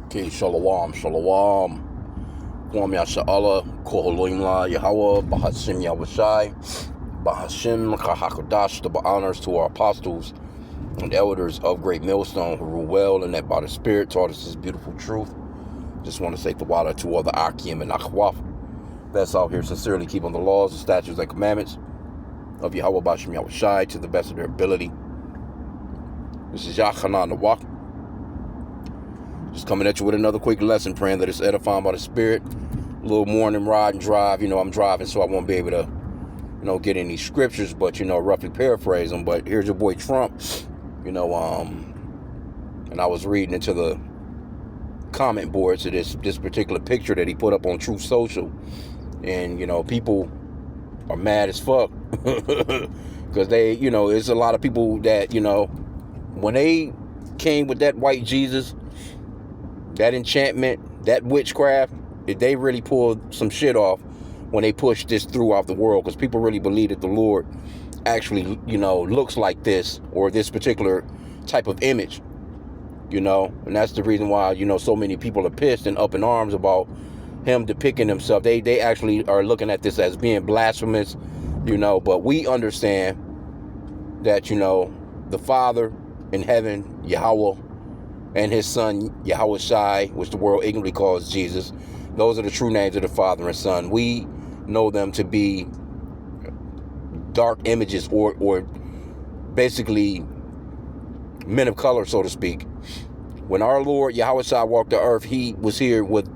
Okay, shalom, shalom. Kwam Yasha'Allah, Koholoim La Yahweh, Bahashim Yahushai, Bahashim Kahakodash, the honors to our apostles and elders of Great Millstone who rule well and that by the Spirit taught us this beautiful truth. Just want to say Tawada to all the H.I.M and Akhwaf that's out here sincerely keeping the laws, the statutes, and commandments of Yahweh Bahashim Yahushai to the best of their ability. This is Yachanan the Walk. Just coming at you with another quick lesson, praying that it's edifying by the Spirit. A little morning ride and drive. I'm driving, so I won't be able to, get any scriptures, but, roughly paraphrase them. But here's your boy Trump, and I was reading into the comment boards of this particular picture that he put up on Truth Social. And, people are mad as fuck. Because it's a lot of people that, when they came with that white Jesus, that enchantment, that witchcraft, they really pulled some shit off when they pushed this throughout the world, because people really believe that the Lord actually, looks like this or this particular type of image, and that's the reason why, so many people are pissed and up in arms about him depicting himself. They actually are looking at this as being blasphemous, but we understand that, the Father in heaven, Yahweh, and his son, Yahushai, which the world ignorantly calls Jesus. Those are the true names of the Father and Son. We know them to be dark images or basically men of color, so to speak. When our Lord, Yahushai, walked the earth, he was here with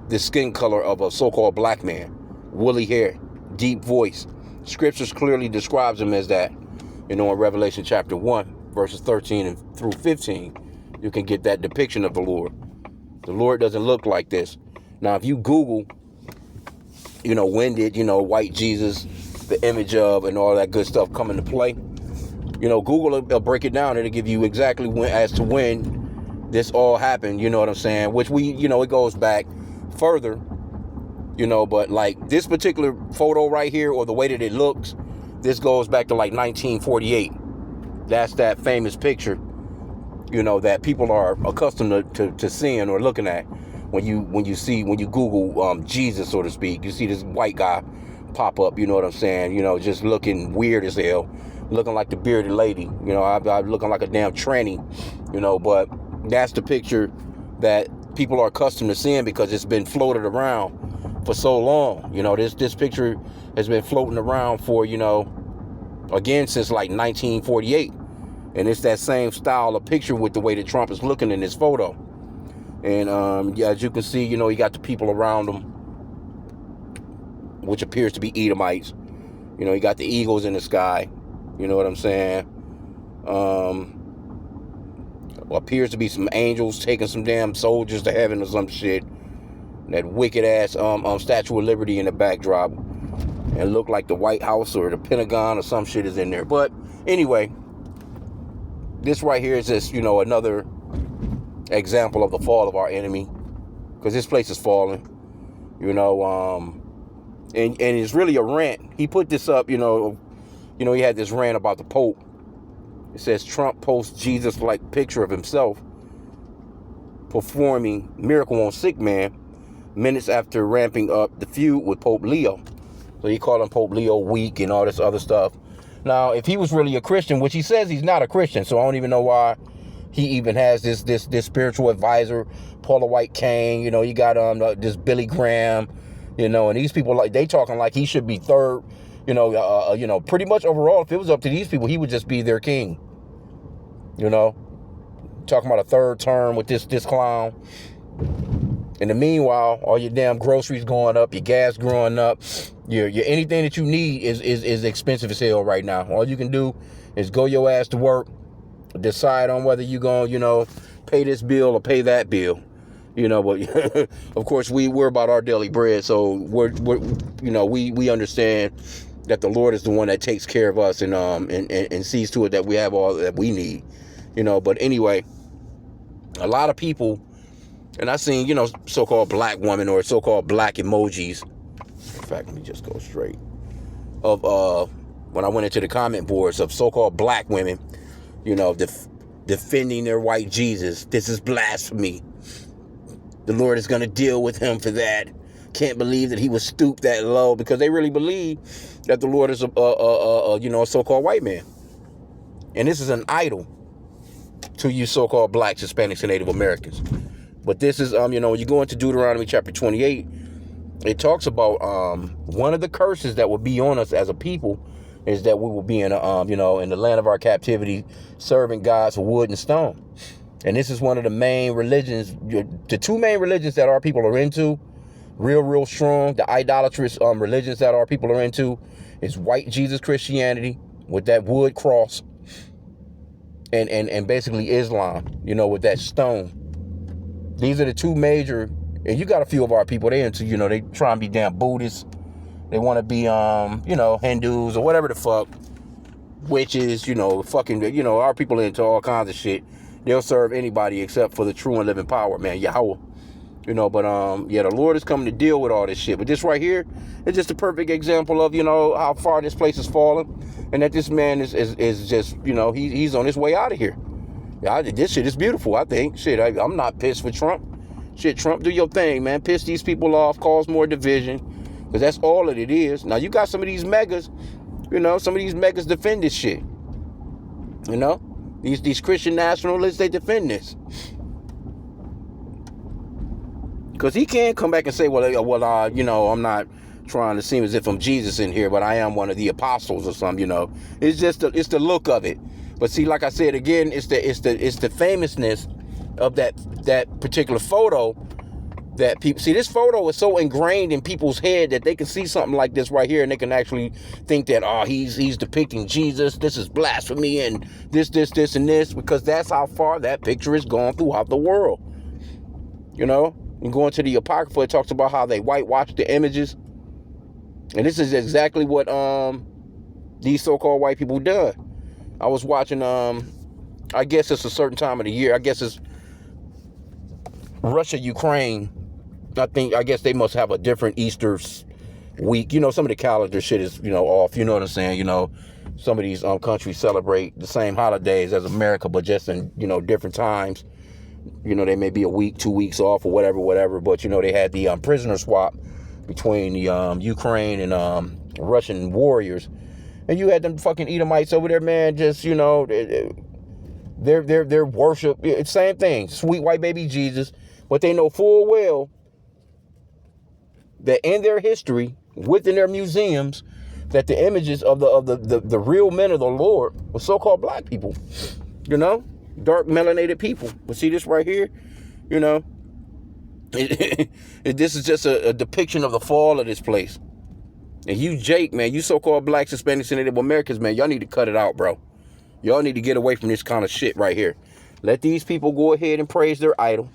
the skin color of a so-called black man, woolly hair, deep voice. Scriptures clearly describes him as that. In Revelation chapter 1, verses 13 and through 15. You can get that depiction of the Lord. The Lord doesn't look like this. Now, if you Google, when did, white Jesus, the image of, and all that good stuff come into play, Google will break it down. It'll give you exactly when this all happened, you know what I'm saying? Which it goes back further, but like this particular photo right here, or the way that it looks, this goes back to like 1948. That's that famous picture, that people are accustomed to seeing or looking at when you Google Jesus, so to speak. You see this white guy pop up, you know what I'm saying? Just looking weird as hell, looking like the bearded lady, I'm looking like a damn tranny, but that's the picture that people are accustomed to seeing because it's been floated around for so long. This picture has been floating around for, again, since like 1948. And it's that same style of picture with the way that Trump is looking in this photo. And as you can see, you got the people around him, which appears to be Edomites. You got the eagles in the sky. You know what I'm saying? Appears to be some angels taking some damn soldiers to heaven or some shit. That wicked ass Statue of Liberty in the backdrop. And look like the White House or the Pentagon or some shit is in there. But anyway, this right here is just, another example of the fall of our enemy. Because this place is falling. And it's really a rant. He put this up, he had this rant about the Pope. It says Trump posts Jesus-like picture of himself performing miracle on sick man minutes after ramping up the feud with Pope Leo. So he called him Pope Leo weak and all this other stuff. Now, if he was really a Christian, which he says he's not a Christian, so I don't even know why he even has this spiritual advisor, Paula White Kane. You got this Billy Graham, and these people, like, they talking like he should be third. Pretty much overall, if it was up to these people, he would just be their king. Talking about a third term with this clown. In the meanwhile, all your damn groceries going up, your gas growing up, your anything that you need is expensive as hell right now. All you can do is go your ass to work, decide on whether you're going, pay this bill or pay that bill. But of course we're about our daily bread, so we understand that the Lord is the one that takes care of us and sees to it that we have all that we need. But anyway, a lot of people. And I seen, so-called black women or so-called black emojis. In fact, let me just go straight. Of when I went into the comment boards of so-called black women, defending their white Jesus. This is blasphemy. The Lord is going to deal with him for that. Can't believe that he was stooped that low, because they really believe that the Lord is a so-called white man. And this is an idol to you so-called blacks, Hispanics, and Native Americans. But this is, when you go into Deuteronomy chapter 28, it talks about one of the curses that will be on us as a people is that we will be in in the land of our captivity, serving gods for wood and stone. And this is one of the main religions, the two main religions that our people are into, real strong. The idolatrous religions that our people are into is white Jesus Christianity with that wood cross, and basically Islam, with that stone. These are the two major, and you got a few of our people, they into, they try and be damn Buddhists. They want to be, Hindus or whatever the fuck, witches, fucking, our people are into all kinds of shit. They'll serve anybody except for the true and living power, man, Yahweh. But the Lord is coming to deal with all this shit. But this right here is just a perfect example of, how far this place has fallen, and that this man is just, he's on his way out of here. Yeah, this shit is beautiful, I think. Shit, I'm not pissed for Trump. Shit, Trump, do your thing, man. Piss these people off, cause more division, because that's all that it is. Now, you got some of these megas, some of these megas defend this shit. These Christian nationalists, they defend this. Because he can't come back and say, I'm not trying to seem as if I'm Jesus in here, but I am one of the apostles or something, It's just it's the look of it. But see, like I said again, it's the famousness of that particular photo that people see. This photo is so ingrained in people's head that they can see something like this right here, and they can actually think that, he's depicting Jesus. This is blasphemy, and this, and this, because that's how far that picture is gone throughout the world. And going to the Apocrypha, it talks about how they whitewashed the images, and this is exactly what these so-called white people done. I was watching, I guess it's a certain time of the year. I guess it's Russia, Ukraine. I guess they must have a different Easter week. Some of the calendar shit is, off. You know what I'm saying? Some of these countries celebrate the same holidays as America, but just in, different times. They may be a week, 2 weeks off or whatever. But, they had the prisoner swap between the Ukraine and Russian warriors. And you had them fucking Edomites over there, man, just, their worship, it's same thing, sweet white baby Jesus, but they know full well that in their history, within their museums, that the images of the real men of the Lord were so-called black people, dark melanated people. But see this right here, this is just a depiction of the fall of this place. And you, Jake, man, you so-called blacks, Hispanics, and Native Americans, man, y'all need to cut it out, bro. Y'all need to get away from this kind of shit right here. Let these people go ahead and praise their idol.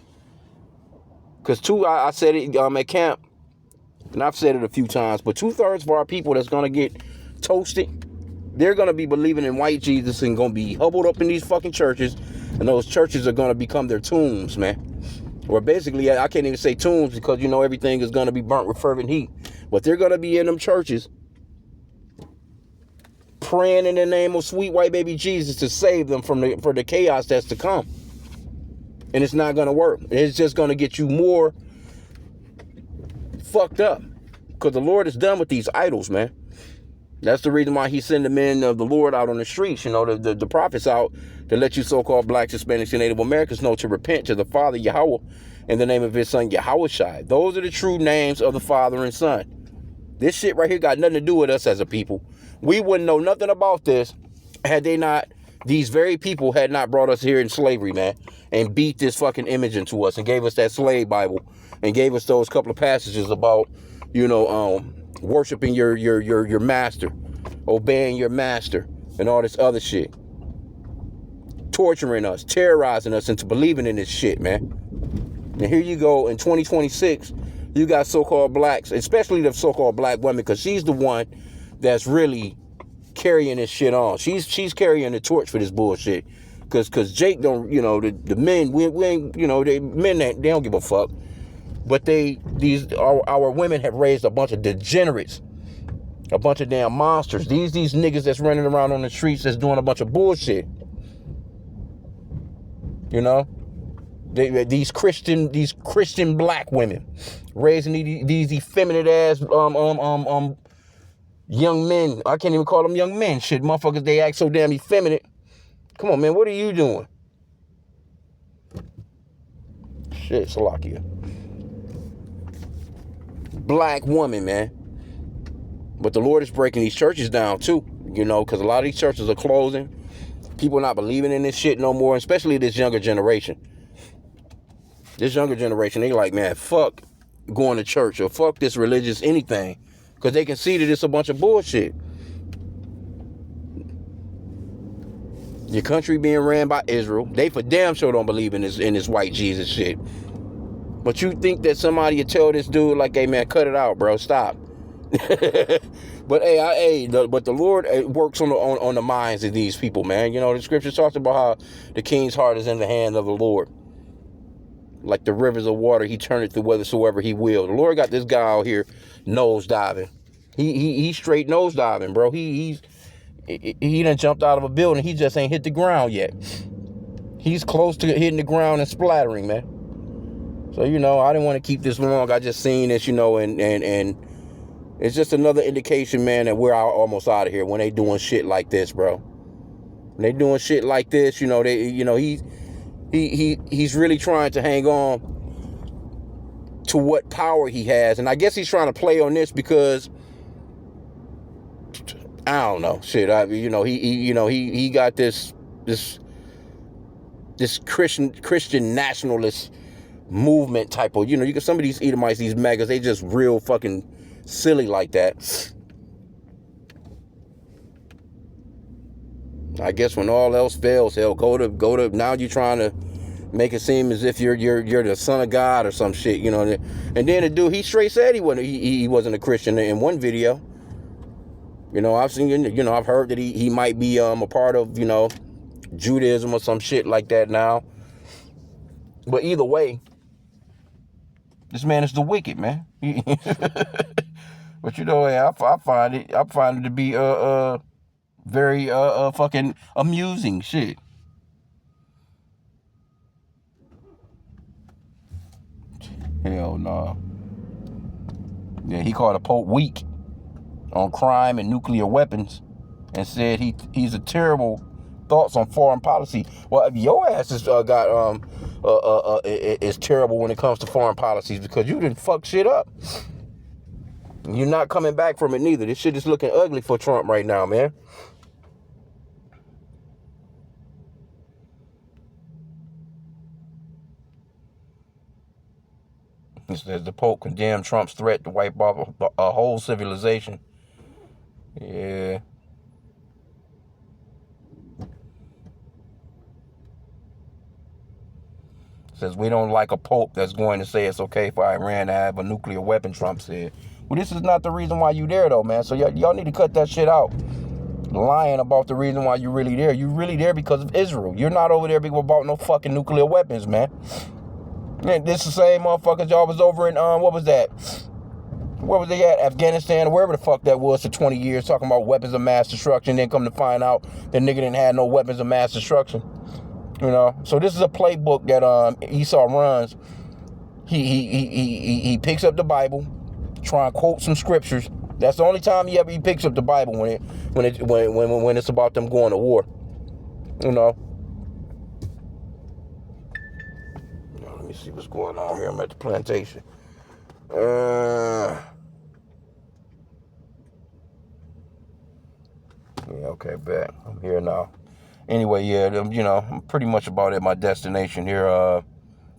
Because I said it at camp, and I've said it a few times, but 2/3 of our people that's going to get toasted, they're going to be believing in white Jesus and going to be huddled up in these fucking churches, and those churches are going to become their tombs, man. Or basically, I can't even say tombs because, everything is going to be burnt with fervent heat. But they're going to be in them churches praying in the name of sweet white baby Jesus to save them for the chaos that's to come. And it's not going to work. It's just going to get you more fucked up. Because the Lord is done with these idols, man. That's the reason why he sent the men of the Lord out on the streets, the prophets out to let you so-called blacks, Hispanics, and Native Americans know to repent to the Father Yahweh in the name of his son Yahushai. Those are the true names of the Father and Son. This shit right here got nothing to do with us as a people. We wouldn't know nothing about this had these very people had not brought us here in slavery, man, and beat this fucking image into us and gave us that slave Bible and gave us those couple of passages about, worshiping your master, obeying your master, and all this other shit. Torturing us, terrorizing us into believing in this shit, man. And here you go, in 2026, you got so-called blacks, especially the so-called black woman, because she's the one that's really carrying this shit on. She's carrying the torch for this bullshit. Because Jake don't, the men, we ain't, they don't give a fuck. But our women have raised a bunch of degenerates, a bunch of damn monsters. These niggas that's running around on the streets that's doing a bunch of bullshit. These Christian black women raising these effeminate ass young men. I can't even call them young men. Shit, motherfuckers, they act so damn effeminate. Come on, man, what are you doing? Shit, Salakia. Black woman, man. But the Lord is breaking these churches down too, because a lot of these churches are closing. People are not believing in this shit no more, especially this younger generation. This younger generation, they like, man, fuck going to church or fuck this religious anything, because they can see that it's a bunch of bullshit. Your country being ran by Israel. They for damn sure don't believe in this white Jesus shit. But you think that somebody would tell this dude like, hey man, cut it out, bro, stop. But but the Lord works on the minds of these people, man. The scripture talks about how the king's heart is in the hand of the Lord. Like the rivers of water, he turneth to whithersoever he will. The Lord got this guy out here nose diving. He's straight nose diving, bro. He done jumped out of a building. He just ain't hit the ground yet. He's close to hitting the ground and splattering, man. So, I didn't want to keep this long. I just seen this, and it's just another indication, man, that we're almost out of here when they doing shit like this, bro. When they doing shit like this, he's really trying to hang on to what power he has. And I guess he's trying to play on this because I don't know, shit. He got this Christian nationalist movement type of, you get some of these Edomites, these megas, they just real fucking silly like that. I guess when all else fails, hell, go to. Now you're trying to make it seem as if you're the son of God or some shit, And then the dude, he straight said he wasn't a Christian in one video. I've seen, I've heard that he might be a part of, Judaism or some shit like that now. But either way, this man is the wicked, man. But I find it to be very fucking amusing shit. Hell no. Yeah, he called the Pope weak on crime and nuclear weapons, and said he's a terrible thoughts on foreign policy. Well, if your ass is is terrible when it comes to foreign policies, because you didn't fuck shit up. You're not coming back from it neither. This shit is looking ugly for Trump right now, man. It says the Pope condemned Trump's threat to wipe off a whole civilization. Yeah. Says we don't like a pope that's going to say it's okay for Iran to have a nuclear weapon, Trump said. Well, this is not the reason why you there, though, man. So y'all need to cut that shit out. Lying about the reason why you really there. You really there because of Israel. You're not over there about no fucking nuclear weapons, man. Man, this the same motherfuckers y'all was over in, what was that? Where was they at? Afghanistan, or wherever the fuck that was for 20 years, talking about weapons of mass destruction. Then come to find out that nigga didn't have no weapons of mass destruction. So this is a playbook that Esau runs. He picks up the Bible, try and quote some scriptures. That's the only time he picks up the Bible when it's about them going to war. Let me see what's going on here. I'm at the plantation. Yeah, okay, bet. I'm here now. Anyway, yeah, I'm pretty much about at my destination here.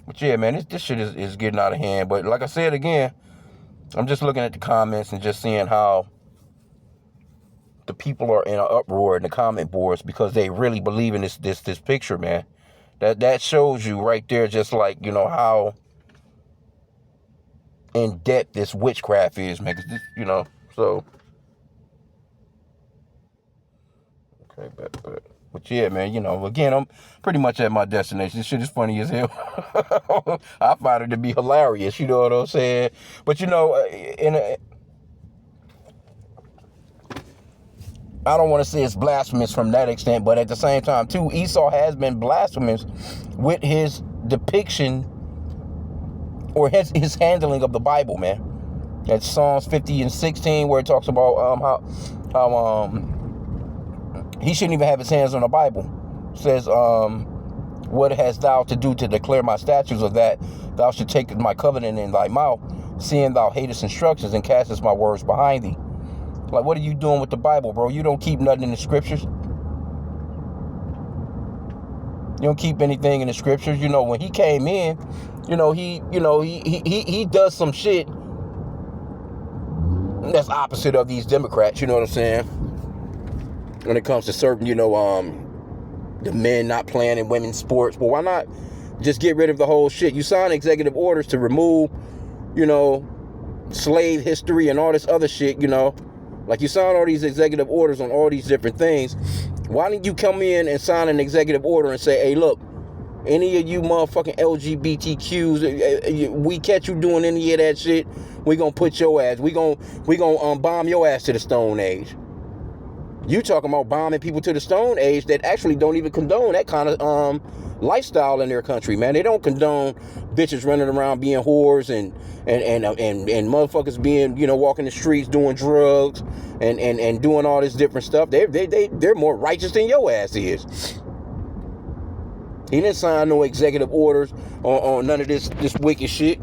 But yeah, man, this shit is getting out of hand. But like I said again, I'm just looking at the comments and just seeing how the people are in an uproar in the comment boards because they really believe in this picture, man. That shows you right there, just like, how in depth this witchcraft is, man. 'Cause this, so. Okay, but yeah, man, again, I'm pretty much at my destination. This shit is funny as hell. I find it to be hilarious, you know what I'm saying? But, I don't want to say it's blasphemous from that extent, but at the same time, too, Esau has been blasphemous with his depiction or his handling of the Bible, man. That's Psalms 50:16, where it talks about how he shouldn't even have his hands on the Bible. It says, what hast thou to do to declare my statutes, of that thou should take my covenant in thy mouth, seeing thou hatest instructions and castest my words behind thee? Like, what are you doing with the Bible, bro? You don't keep nothing in the scriptures. You don't keep anything in the scriptures. You know, when he came in, he does some shit that's opposite of these Democrats. You know what I'm saying? When it comes to certain, the men not playing in women's sports. Well, why not just get rid of the whole shit? You sign executive orders to remove, slave history and all this other shit, Like, you sign all these executive orders on all these different things. Why didn't you come in and sign an executive order and say, hey, look, any of you motherfucking LGBTQs, we catch you doing any of that shit, we gonna put your ass, we gonna bomb your ass to the Stone Age. You talking about bombing people to the Stone Age that actually don't even condone that kind of lifestyle in their country, man. They don't condone bitches running around being whores and motherfuckers being, walking the streets doing drugs and doing all this different stuff. They're more righteous than your ass is. He didn't sign no executive orders on none of this wicked shit.